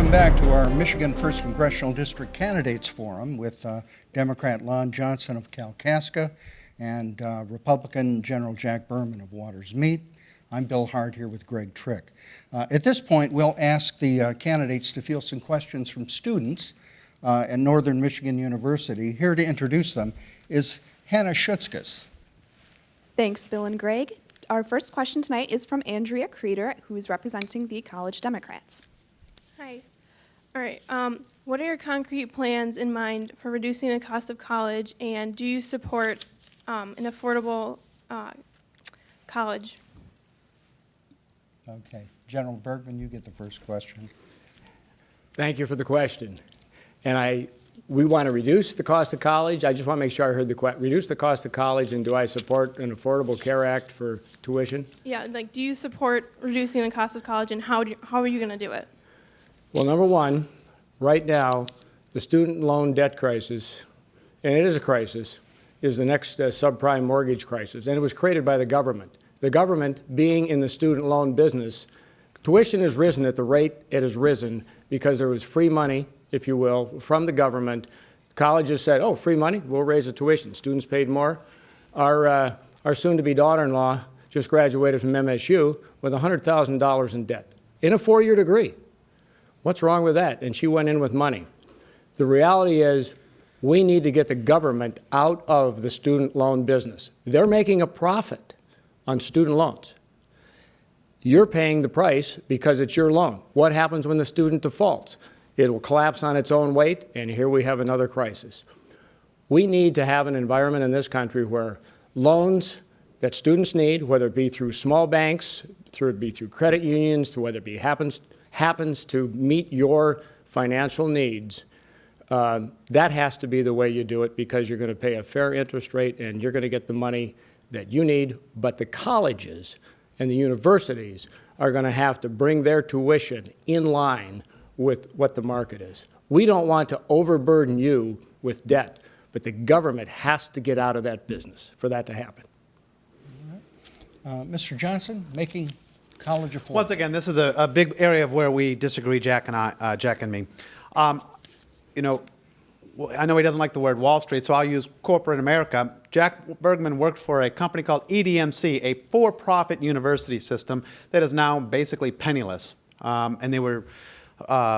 Welcome back to our Michigan 1st Congressional District Candidates Forum with Democrat Lon Johnson of Kalkaska and Republican General Jack Berman of Waters Mead. I'm Bill Hart here with Greg Trick. At this point, we'll ask the candidates to field some questions from students at Northern Michigan University. Here to introduce them is Hannah Schutzkes. Thanks, Bill and Greg. Our first question tonight is from Andrea Creeder, who is representing the College Democrats. Hi. All right. What are your concrete plans in mind for reducing the cost of college, and do you support an affordable college? Okay. General Bergman, you get the first question. Thank you for the question. And we want to reduce the cost of college. I just want to make sure I heard the question. Reduce the cost of college, and do I support an Affordable Care Act for tuition? Yeah, like, do you support reducing the cost of college, and how are you going to do it? Well, number one, right now, the student loan debt crisis, and it is a crisis, is the next subprime mortgage crisis, and it was created by the government. The government, being in the student loan business, tuition has risen at the rate it has risen because there was free money, if you will, from the government. Colleges said, oh, free money, we'll raise the tuition. Students paid more. Our soon-to-be daughter-in-law just graduated from MSU with $100,000 in debt in a four-year degree. What's wrong with that? And she went in with money. The reality is we need to get the government out of the student loan business. They're making a profit on student loans. You're paying the price because it's your loan. What happens when the student defaults? It will collapse on its own weight, and here we have another crisis. We need to have an environment in this country where loans that students need, whether it be through small banks, whether it be through credit unions, whether it be happens to meet your financial needs, that has to be the way you do it, because you're going to pay a fair interest rate and you're going to get the money that you need. But the colleges and the universities are going to have to bring their tuition in line with what the market is. We don't want to overburden you with debt, but the government has to get out of that business for that to happen. All right. Mr. Johnson, making college affordable. Once again, this is a big area of where we disagree, Jack and me. You know, I know he doesn't like the word Wall Street, so I'll use corporate America. Jack Bergman worked for a company called EDMC, a for-profit university system that is now basically penniless. And they were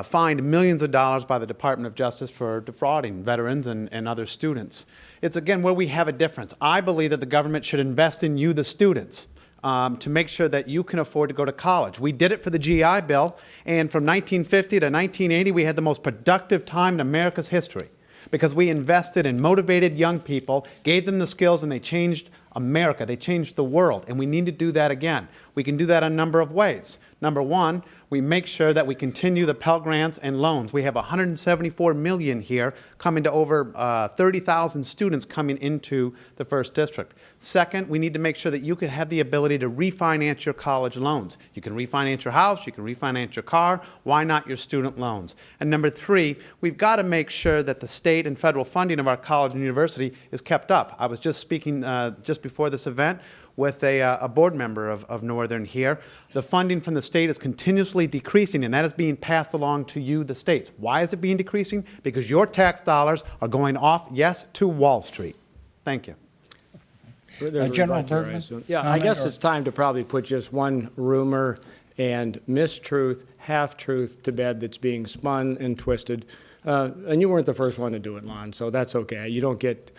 fined millions of dollars by the Department of Justice for defrauding veterans and other students. It's, again, where we have a difference. I believe that the government should invest in you, the students, to make sure that you can afford to go to college. We did it for the GI Bill, and from 1950 to 1980, we had the most productive time in America's history because we invested in motivated young people, gave them the skills, and they changed America. They changed the world, and we need to do that again. We can do that a number of ways. Number one, we make sure that we continue the Pell Grants and loans. We have $174 million here coming to over 30,000 students coming into the 1st District. Second, we need to make sure that you can have the ability to refinance your college loans. You can refinance your house, you can refinance your car, why not your student loans? And number three, we've got to make sure that the state and federal funding of our college and university is kept up. I was just speaking just before this event with a board member of Northern here. The funding from the state is continuously decreasing, and that is being passed along to you, the states. Why is it being decreasing? Because your tax dollars are going off, yes, to Wall Street. Thank you. General Bergman? Yeah, I guess it's time to probably put just one rumor and mistruth, half-truth to bed that's being spun and twisted. And you weren't the first one to do it, Lon, so that's okay. You don't get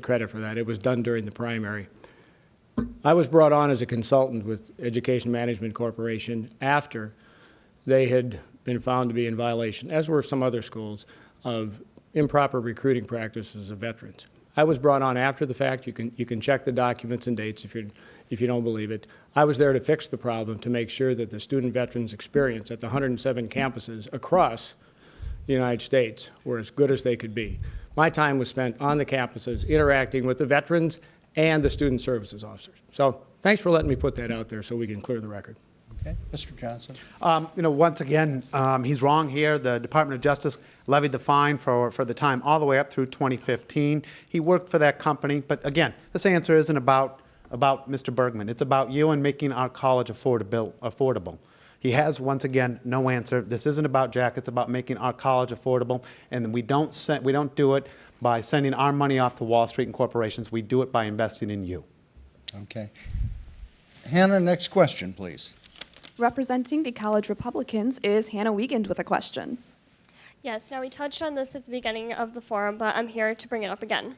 credit for that. It was done during the primary. I was brought on as a consultant with Education Management Corporation after they had been found to be in violation, as were some other schools, of improper recruiting practices of veterans. I was brought on after the fact. You can check the documents and dates if you don't believe it. I was there to fix the problem, to make sure that the student veterans experience at the 107 campuses across the United States were as good as they could be. My time was spent on the campuses interacting with the veterans and the student services officers. So thanks for letting me put that out there so we can clear the record. Okay, Mr. Johnson. You know, once again, he's wrong here. The Department of Justice levied the fine for the time all the way up through 2015. He worked for that company. But again, this answer isn't about Mr. Bergman. It's about you and making our college affordable. He has, once again, no answer. This isn't about Jack. It's about making our college affordable. And we don't do it by sending our money off to Wall Street and corporations. We do it by investing in you. Okay. Hannah, next question, please. Representing the College Republicans is Hannah Wiegand with a question. Yes, now we touched on this at the beginning of the forum, but I'm here to bring it up again.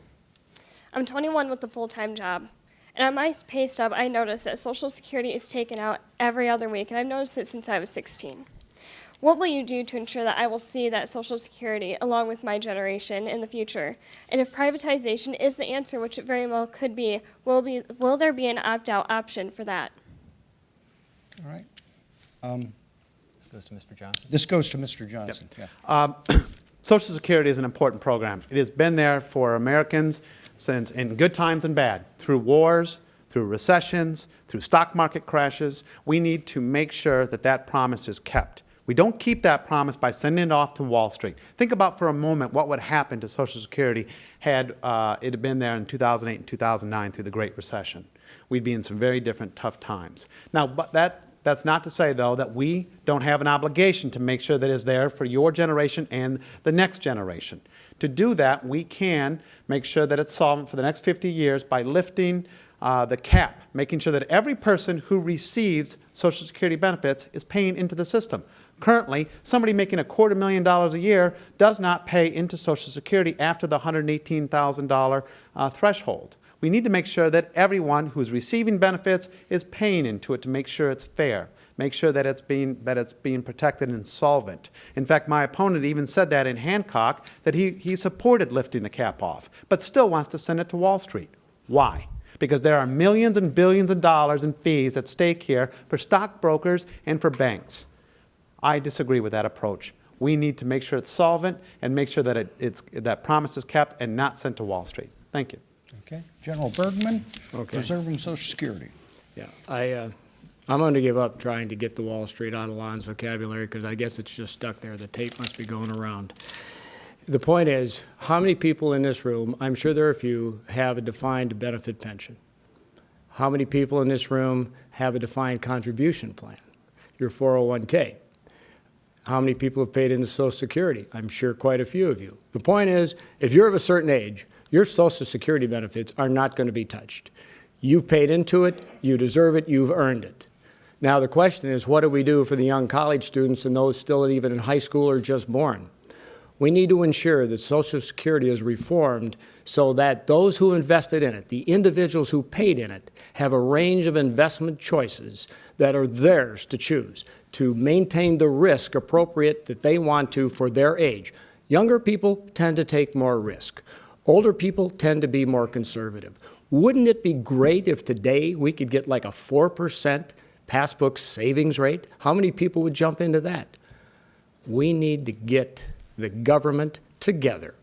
I'm 21 with a full-time job, and on my pay stub, I noticed that Social Security is taken out every other week, and I've noticed it since I was 16. What will you do to ensure that I will see that Social Security along with my generation in the future? And if privatization is the answer, which it very well could be, will there be an opt-out option for that? All right. This goes to Mr. Johnson. This goes to Mr. Johnson. Yeah. Social Security is an important program. It has been there for Americans since, in good times and bad, through wars, through recessions, through stock market crashes. We need to make sure that that promise is kept. We don't keep that promise by sending it off to Wall Street. Think about for a moment what would happen to Social Security had it had been there in 2008 and 2009 through the Great Recession. We'd be in some very different tough times. Now, but that's not to say, though, that we don't have an obligation to make sure that it's there for your generation and the next generation. To do that, we can make sure that it's solvent for the next 50 years by lifting the cap, making sure that every person who receives Social Security benefits is paying into the system. Currently, somebody making $250,000 a year does not pay into Social Security after the $118,000 threshold. We need to make sure that everyone who's receiving benefits is paying into it to make sure it's fair, make sure that it's being protected and solvent. In fact, my opponent even said that in Hancock, that he supported lifting the cap off, but still wants to send it to Wall Street. Why? Because there are millions and billions of dollars in fees at stake here for stockbrokers and for banks. I disagree with that approach. We need to make sure it's solvent and make sure that that promise is kept and not sent to Wall Street. Thank you. Okay. General Bergman, Okay. preserving Social Security. Yeah, I'm going to give up trying to get the Wall Street out of Lon's vocabulary because I guess it's just stuck there. The tape must be going around. The point is, how many people in this room, I'm sure there are a few, have a defined benefit pension? How many people in this room have a defined contribution plan, your 401k? How many people have paid into Social Security? I'm sure quite a few of you. The point is, if you're of a certain age, your Social Security benefits are not going to be touched. You've paid into it, you deserve it, you've earned it. Now the question is, what do we do for the young college students and those still even in high school or just born? We need to ensure that Social Security is reformed so that those who invested in it, the individuals who paid in it, have a range of investment choices that are theirs to choose, to maintain the risk appropriate that they want to for their age. Younger people tend to take more risk. Older people tend to be more conservative. Wouldn't it be great if today we could get like a 4% passbook savings rate? How many people would jump into that? We need to get the government together,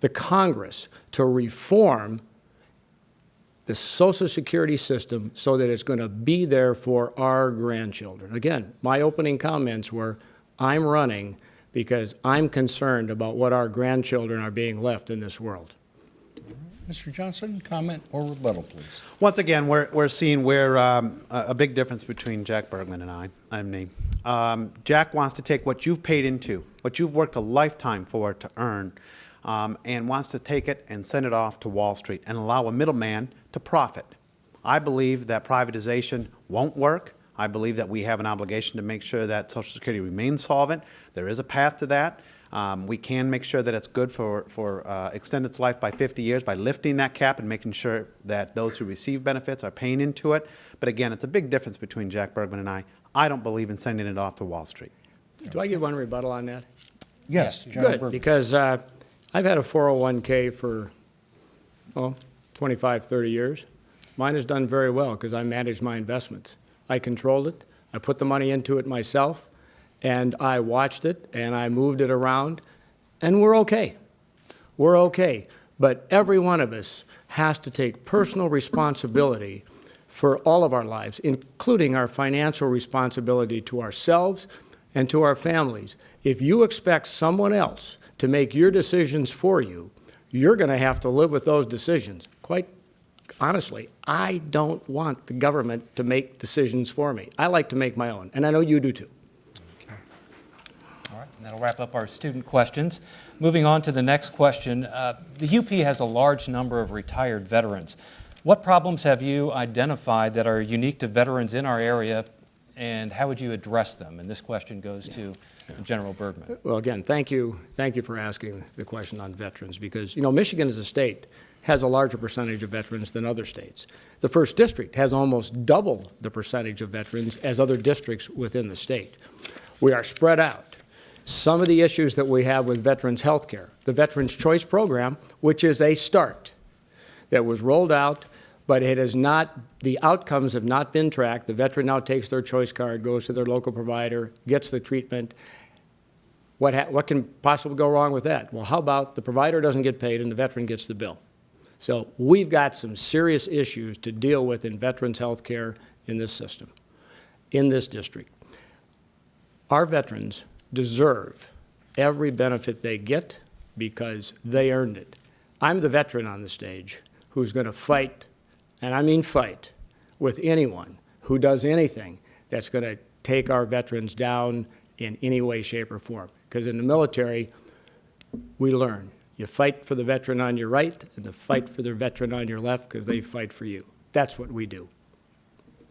the Congress, to reform the Social Security system so that it's going to be there for our grandchildren. Again, my opening comments were, I'm running because I'm concerned about what our grandchildren are being left in this world. Mr. Johnson, comment or rebuttal, please. Once again, we're seeing where a big difference between Jack Bergman and me. Jack wants to take what you've paid into, what you've worked a lifetime for to earn, and wants to take it and send it off to Wall Street and allow a middleman to profit. I believe that privatization won't work. I believe that we have an obligation to make sure that Social Security remains solvent. There is a path to that. We can make sure that it's good for extend its life by 50 years by lifting that cap and making sure that those who receive benefits are paying into it. But again, it's a big difference between Jack Bergman and I. I don't believe in sending it off to Wall Street. Do I get one rebuttal on that? Yes, General Good, Bergman. because I've had a 401k for, 25, 30 years. Mine has done very well because I managed my investments. I controlled it. I put the money into it myself, and I watched it, and I moved it around, and we're okay. We're okay. But every one of us has to take personal responsibility for all of our lives, including our financial responsibility to ourselves and to our families. If you expect someone else to make your decisions for you, you're going to have to live with those decisions. Quite honestly, I don't want the government to make decisions for me. I like to make my own, and I know you do too. All right, and that'll wrap up our student questions. Moving on to the next question. The UP has a large number of retired veterans. What problems have you identified that are unique to veterans in our area, and how would you address them? And this question goes to General Bergman. Well, again, thank you for asking the question on veterans, because, you know, Michigan as a state has a larger percentage of veterans than other states. The first district has almost double the percentage of veterans as other districts within the state. We are spread out. Some of the issues that we have with veterans health care, the Veterans Choice Program, which is a start that was rolled out, but it has not, the outcomes have not been tracked. The veteran now takes their choice card, goes to their local provider, gets the treatment. What can possibly go wrong with that? Well, how about the provider doesn't get paid and the veteran gets the bill? So we've got some serious issues to deal with in veterans health care in this system, in this district. Our veterans deserve every benefit they get because they earned it. I'm the veteran on the stage who's going to fight, and I mean fight, with anyone who does anything that's going to take our veterans down in any way, shape, or form. Because in the military, we learn. You fight for the veteran on your right and the fight for the veteran on your left because they fight for you. That's what we do.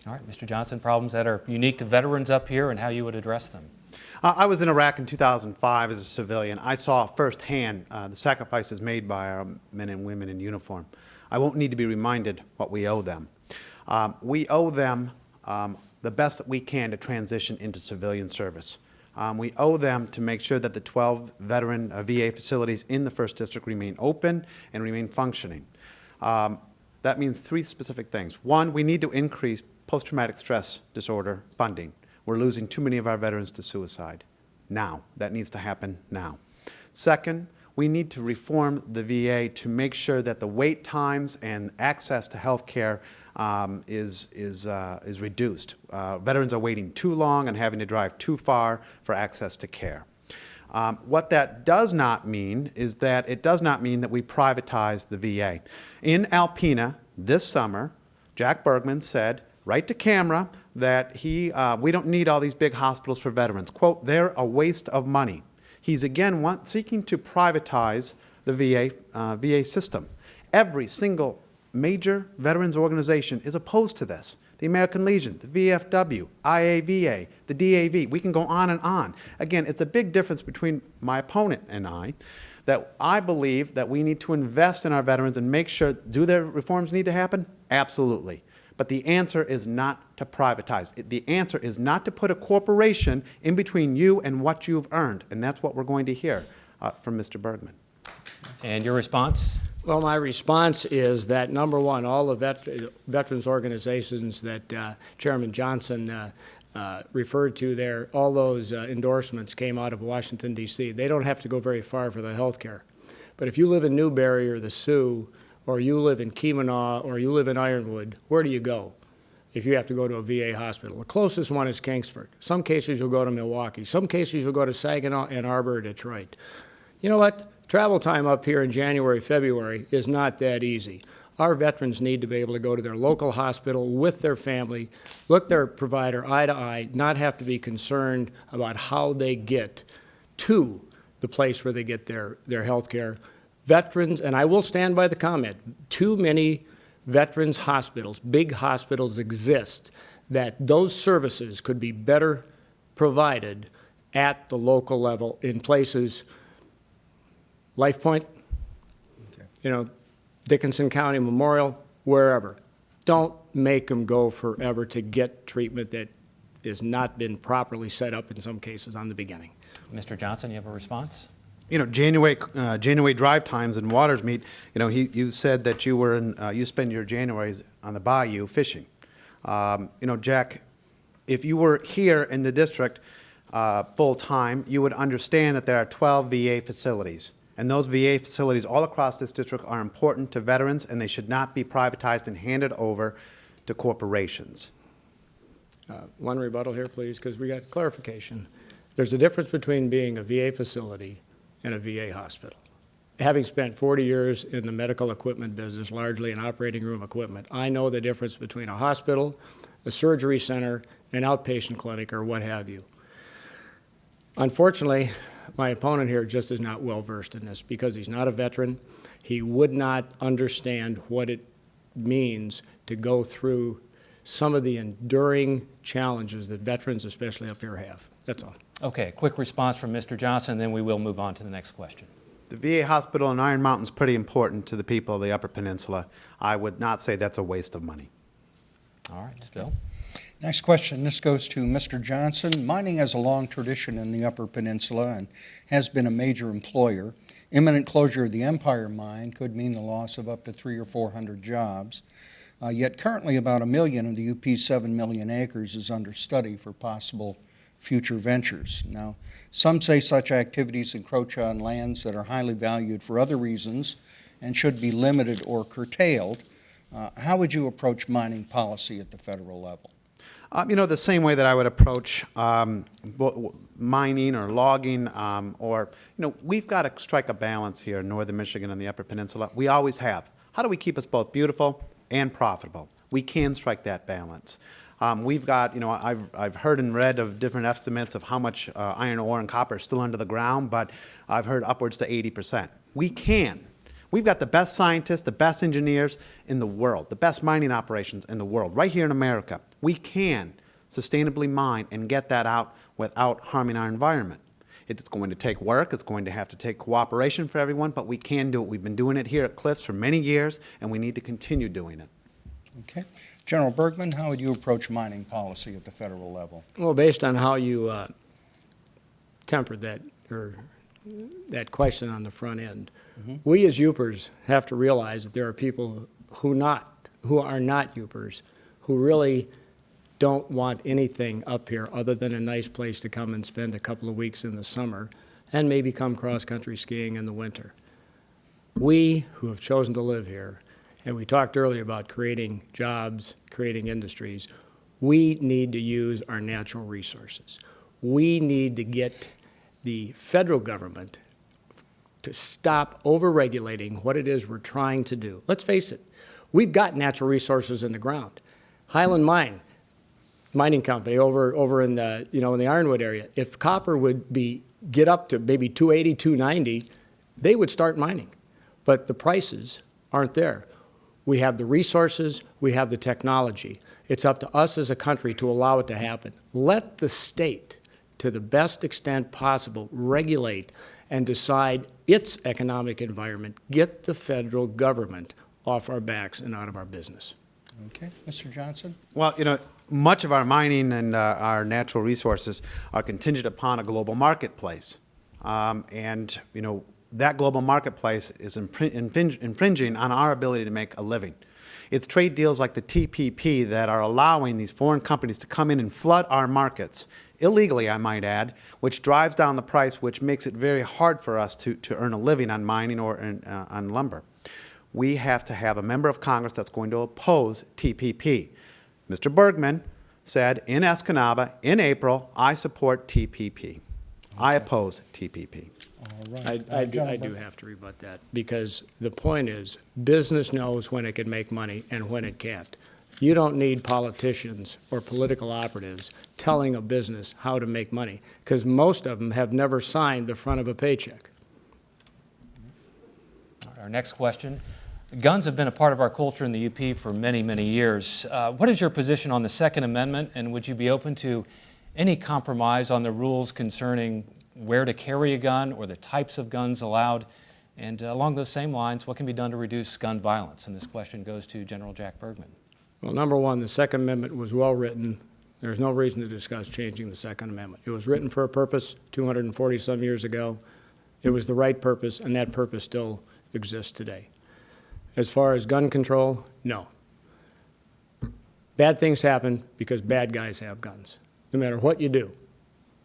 All right, Mr. Johnson, problems that are unique to veterans up here and how you would address them. I was in Iraq in 2005 as a civilian. I saw firsthand the sacrifices made by our men and women in uniform. I won't need to be reminded what we owe them. We owe them the best that we can to transition into civilian service. We owe them to make sure that the 12 veteran VA facilities in the 1st District remain open and remain functioning. That means 3 specific things. 1, we need to increase post-traumatic stress disorder funding. We're losing too many of our veterans to suicide now. That needs to happen now. 2nd, we need to reform the VA to make sure that the wait times and access to health care is reduced. Veterans are waiting too long and having to drive too far for access to care. What that does not mean is that it does not mean that we privatize the VA. In Alpena this summer, Jack Bergman said, right to camera, that we don't need all these big hospitals for veterans. Quote, they're a waste of money. He's again seeking to privatize the VA system. Every single major veterans organization is opposed to this. The American Legion, the VFW, IAVA, the DAV, we can go on and on. Again, it's a big difference between my opponent and I, that I believe that we need to invest in our veterans and make sure, do their reforms need to happen? Absolutely. But the answer is not to privatize. The answer is not to put a corporation in between you and what you've earned. And that's what we're going to hear from Mr. Bergman. And your response? Well, my response is that, number one, all the veterans organizations that Chairman Johnson referred to there, all those endorsements came out of Washington, D.C. They don't have to go very far for the health care. But if you live in Newberry or the Sioux, or you live in Kemanaw, or you live in Ironwood, where do you go if you have to go to a VA hospital? The closest one is Kingsford. Some cases you'll go to Milwaukee. Some cases you'll go to Saginaw, Ann Arbor, or Detroit. You know what? Travel time up here in January, February is not that easy. Our veterans need to be able to go to their local hospital with their family, look their provider eye to eye, not have to be concerned about how they get to the place where they get their health care. Veterans, and I will stand by the comment, too many veterans hospitals, big hospitals exist, that those services could be better provided at the local level in places, Life Point, you know, Dickinson County Memorial, wherever. Don't make them go forever to get treatment that has not been properly set up in some cases on the beginning. Mr. Johnson, you have a response? You know, January drive times and Waters Meet, you know, you said that you were in, you spend your Januaries on the bayou fishing. You know, Jack, if you were here in the district full time, you would understand that there are 12 VA facilities. And those VA facilities all across this district are important to veterans, and they should not be privatized and handed over to corporations. One rebuttal here, please, because we got clarification. There's a difference between being a VA facility and a VA hospital. Having spent 40 years in the medical equipment business, largely in operating room equipment, I know the difference between a hospital, a surgery center, an outpatient clinic, or what have you. Unfortunately, my opponent here just is not well-versed in this because he's not a veteran. He would not understand what it means to go through some of the enduring challenges that veterans, especially up here, have. That's all. Okay, quick response from Mr. Johnson, then we will move on to the next question. The VA hospital in Iron Mountain is pretty important to the people of the Upper Peninsula. I would not say that's a waste of money. All right, Bill. Next question. This goes to Mr. Johnson. Mining has a long tradition in the Upper Peninsula and has been a major employer. Imminent closure of the Empire Mine could mean the loss of up to 300 or 400 jobs. Yet currently about 1 million of the UP's 7 million acres is under study for possible future ventures. Now, some say such activities encroach on lands that are highly valued for other reasons and should be limited or curtailed. How would you approach mining policy at the federal level? You know, the same way that I would approach mining or logging we've got to strike a balance here in northern Michigan and the Upper Peninsula. We always have. How do we keep us both beautiful and profitable? We can strike that balance. We've got, I've heard and read of different estimates of how much iron ore and copper is still under the ground, but I've heard upwards to 80%. We can. We've got the best scientists, the best engineers in the world, the best mining operations in the world, right here in America. We can sustainably mine and get that out without harming our environment. It's going to take work, it's going to have to take cooperation for everyone, but we can do it. We've been doing it here at Cliffs for many years, and we need to continue doing it. Okay. General Bergman, how would you approach mining policy at the federal level? Well, based on how you tempered that, or that question on the front end, we as Yoopers have to realize that there are people who are not Yoopers who really don't want anything up here other than a nice place to come and spend a couple of weeks in the summer and maybe come cross-country skiing in the winter. We who have chosen to live here, and we talked earlier about creating jobs, creating industries, we need to use our natural resources. We need to get the federal government to stop over-regulating what it is we're trying to do. Let's face it, we've got natural resources in the ground. Highland mining company over in the, in the Ironwood area, if copper would get up to maybe 280, 290, they would start mining. But the prices aren't there. We have the resources, we have the technology. It's up to us as a country to allow it to happen. Let the state, to the best extent possible, regulate and decide its economic environment. Get the federal government off our backs and out of our business. Okay. Mr. Johnson? Well, much of our mining and our natural resources are contingent upon a global marketplace. That global marketplace is infringing on our ability to make a living. It's trade deals like the TPP that are allowing these foreign companies to come in and flood our markets, illegally, I might add, which drives down the price, which makes it very hard for us to earn a living on mining or on lumber. We have to have a member of Congress that's going to oppose TPP. Mr. Bergman said in Escanaba in April, I support TPP. Okay. I oppose TPP. All right. I do have to rebut that because the point is business knows when it can make money and when it can't. You don't need politicians or political operatives telling a business how to make money because most of them have never signed the front of a paycheck. All right, our next question. Guns have been a part of our culture in the UP for many, many years. What is your position on the Second Amendment, and would you be open to any compromise on the rules concerning where to carry a gun or the types of guns allowed? And along those same lines, what can be done to reduce gun violence? And this question goes to General Jack Bergman. Well, number one, the Second Amendment was well written. There's no reason to discuss changing the Second Amendment. It was written for a purpose 240-some years ago. It was the right purpose, and that purpose still exists today. As far as gun control, no. Bad things happen because bad guys have guns. No matter what you do,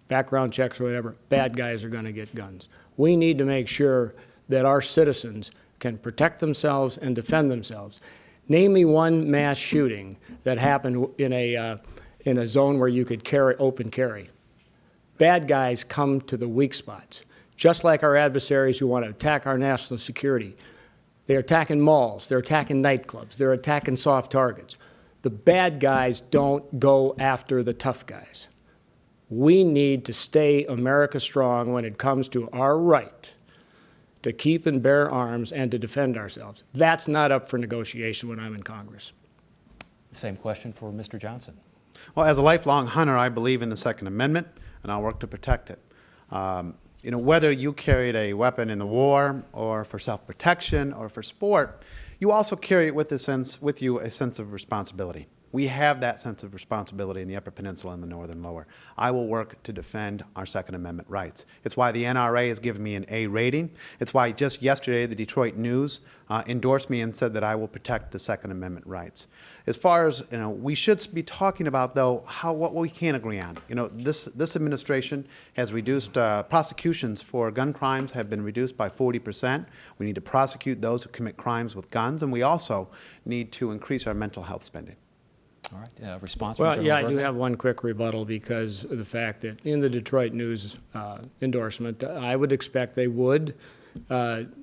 background checks or whatever, bad guys are going to get guns. We need to make sure that our citizens can protect themselves and defend themselves. Name me one mass shooting that happened in a zone where you could open carry. Bad guys come to the weak spots, just like our adversaries who want to attack our national security. They're attacking malls, they're attacking nightclubs, they're attacking soft targets. The bad guys don't go after the tough guys. We need to stay America strong when it comes to our right to keep and bear arms and to defend ourselves. That's not up for negotiation when I'm in Congress. Same question for Mr. Johnson. Well, as a lifelong hunter, I believe in the Second Amendment, and I'll work to protect it. You know, whether you carried a weapon in the war, or for self-protection, or for sport, you also carry it with you a sense of responsibility. We have that sense of responsibility in the Upper Peninsula and the Northern Lower. I will work to defend our Second Amendment rights. It's why the NRA has given me an A rating. It's why just yesterday the Detroit News endorsed me and said that I will protect the Second Amendment rights. As far as, you know, we should be talking about, though, what we can agree on. You know, this administration has reduced prosecutions for gun crimes have been reduced by 40%. We need to prosecute those who commit crimes with guns, and we also need to increase our mental health spending. All right, response from Well, General yeah, I do Bergman? have one quick rebuttal because of the fact that in the Detroit News endorsement, I would expect they would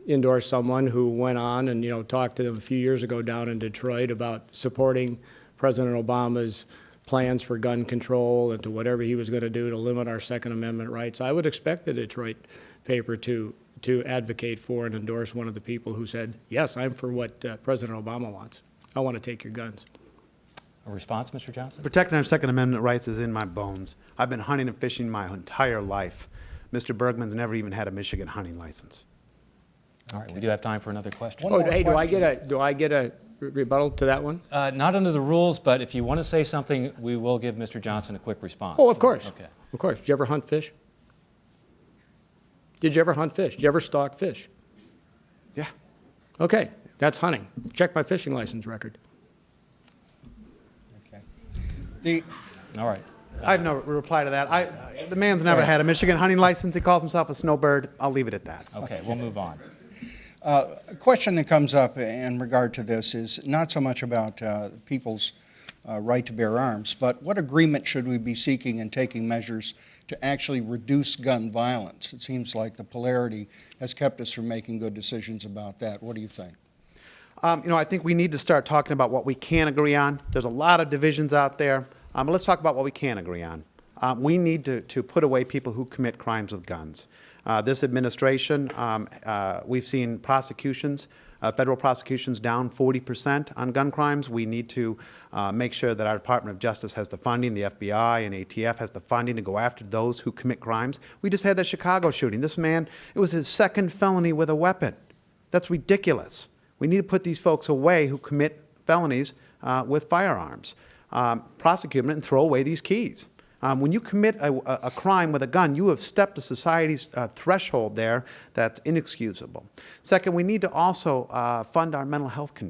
endorse someone who went on and, you know, talked to them a few years ago down in Detroit about supporting President Obama's plans for gun control and to whatever he was going to do to limit our Second Amendment rights. I would expect the Detroit paper to advocate for and endorse one of the people who said, yes, I'm for what President Obama wants. I want to take your guns. A response, Mr. Johnson? Protecting our Second Amendment rights is in my bones. I've been hunting and fishing my entire life. Mr. Bergman's never even had a Michigan hunting license. All right, we do have time for another question. One Oh, more hey, question. do I get a rebuttal to that one? Not under the rules, but if you want to say something, we will give Mr. Johnson a quick response. Oh, of course. Okay. Of course. Did you ever hunt fish? Did you ever hunt fish? Did you ever stalk fish? Yeah. Okay, that's hunting. Check my fishing license record. Okay. The, All right. I have no reply to that. The man's never had a Michigan hunting license. He calls himself a snowbird. I'll leave it at that. Okay, we'll move on. A question that comes up in regard to this is not so much about people's right to bear arms, but what agreement should we be seeking in taking measures to actually reduce gun violence? It seems like the polarity has kept us from making good decisions about that. What do you think? You know, I think we need to start talking about what we can agree on. There's a lot of divisions out there. But let's talk about what we can agree on. We need to put away people who commit crimes with guns. This administration, we've seen prosecutions, federal prosecutions down 40% on gun crimes. We need to make sure that our Department of Justice has the funding, the FBI and ATF has the funding to go after those who commit crimes. We just had the Chicago shooting. This man, it was his second felony with a weapon. That's ridiculous. We need to put these folks away who commit felonies with firearms. Prosecute them and throw away these keys. When you commit a crime with a gun, you have stepped to society's threshold there that's inexcusable. Second, we need to also fund our mental health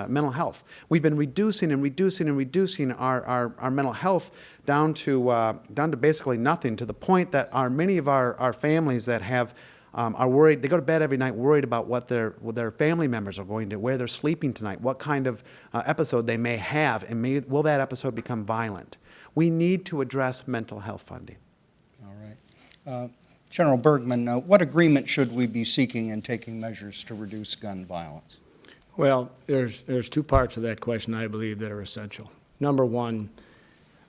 mental health. We've been reducing and reducing and reducing our mental health down to basically nothing, to the point that many of our families that have are worried. They go to bed every night worried about what their family members are going to, where they're sleeping tonight, what kind of episode they may have, and will that episode become violent? We need to address mental health funding. All right. General Bergman, what agreement should we be seeking in taking measures to reduce gun violence? Well, there's two parts of that question I believe that are essential. Number one,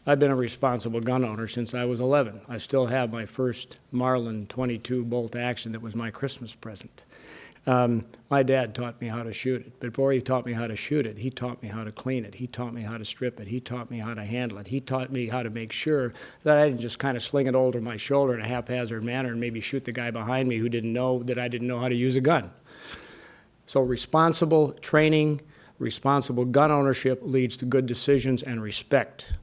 I've been a responsible gun owner since I was 11. I still have my first Marlin 22 bolt action that was my Christmas present. My dad taught me how to shoot it. But before he taught me how to shoot it, he taught me how to clean it. He taught me how to strip it. He taught me how to handle it. He taught me how to make sure that I didn't just kind of sling it over my shoulder in a haphazard manner and maybe shoot the guy behind me who didn't know that I didn't know how to use a gun. So responsible training, responsible gun ownership leads to good decisions and respect.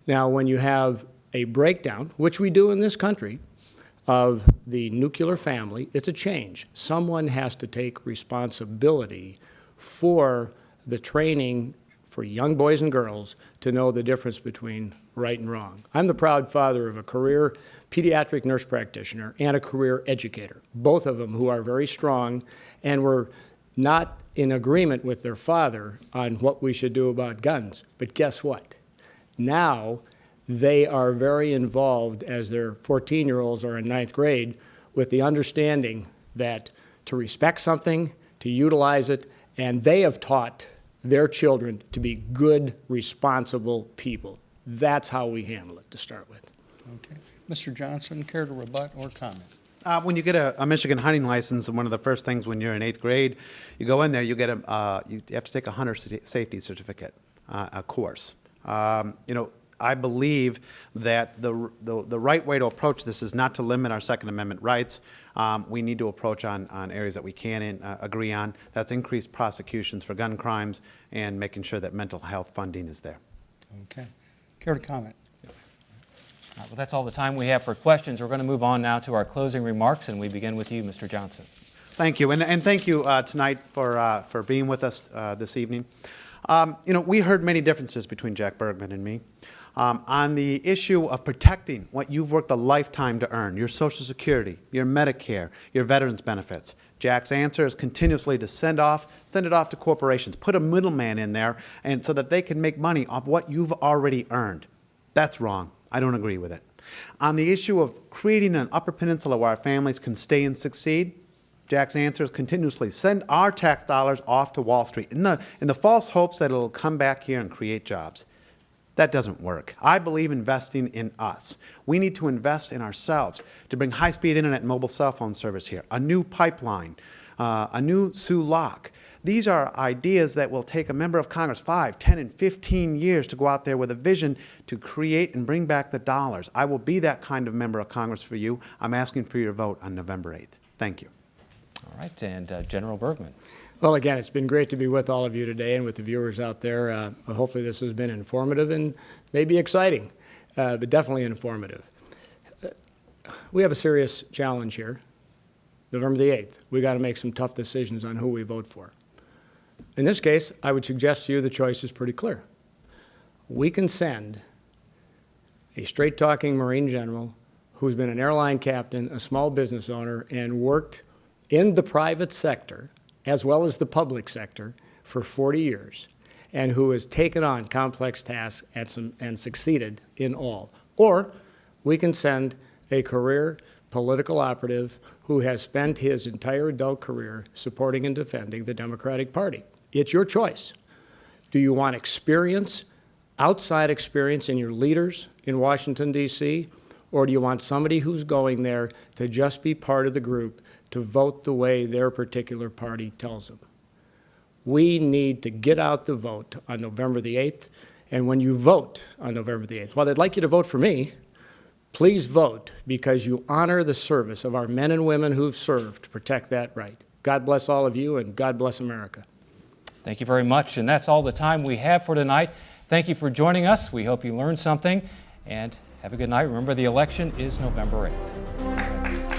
Now, when you have a breakdown, which we do in this country, of the nuclear family, it's a change. Someone has to take responsibility for the training for young boys and girls to know the difference between right and wrong. I'm the proud father of a career pediatric nurse practitioner and a career educator, both of them who are very strong and were not in agreement with their father on what we should do about guns. But guess what? Now, they are very involved as their 14-year-olds are in 9th grade with the understanding that to respect something, to utilize it, and they have taught their children to be good, responsible people. That's how we handle it to start with. Okay. Mr. Johnson, care to rebut or comment? When you get a Michigan hunting license, one of the first things when you're in 8th grade, you go in there, you get you have to take a hunter safety certificate, a course. I believe that the right way to approach this is not to limit our Second Amendment rights. We need to approach on areas that we can agree on. That's increased prosecutions for gun crimes and making sure that mental health funding is there. Okay. Care to comment? All right, well, that's all the time we have for questions. We're going to move on now to our closing remarks, and we begin with you, Mr. Johnson. Thank you, and thank you tonight for being with us this evening. We heard many differences between Jack Bergman and me. On the issue of protecting what you've worked a lifetime to earn, your Social Security, your Medicare, your veterans benefits. Jack's answer is continuously to send it off to corporations, put a middleman in there, and so that they can make money off what you've already earned. That's wrong. I don't agree with it. On the issue of creating an Upper Peninsula where our families can stay and succeed, Jack's answer is continuously send our tax dollars off to Wall Street in the false hopes that it'll come back here and create jobs. That doesn't work. I believe investing in us. We need to invest in ourselves to bring high-speed internet and mobile cell phone service here, a new pipeline, a new Sioux Lock. These are ideas that will take a member of Congress 5, 10, and 15 years to go out there with a vision to create and bring back the dollars. I will be that kind of member of Congress for you. I'm asking for your vote on November 8th. Thank you. All right, and General Bergman. Well, again, it's been great to be with all of you today and with the viewers out there. Hopefully this has been informative and maybe exciting, but definitely informative. We have a serious challenge here. November the 8th, we got to make some tough decisions on who we vote for. In this case, I would suggest to you the choice is pretty clear. We can send a straight-talking Marine general who's been an airline captain, a small business owner, and worked in the private sector as well as the public sector for 40 years, and who has taken on complex tasks and succeeded in all. Or we can send a career political operative who has spent his entire adult career supporting and defending the Democratic Party. It's your choice. Do you want experience, outside experience in your leaders in Washington, D.C., or do you want somebody who's going there to just be part of the group to vote the way their particular party tells them? We need to get out the vote on November the 8th, and when you vote on November the 8th, well, I'd like you to vote for me. Please vote because you honor the service of our men and women who've served to protect that right. God bless all of you, and God bless America. Thank you very much, and that's all the time we have for tonight. Thank you for joining us. We hope you learned something, and have a good night. Remember, the election is November 8th.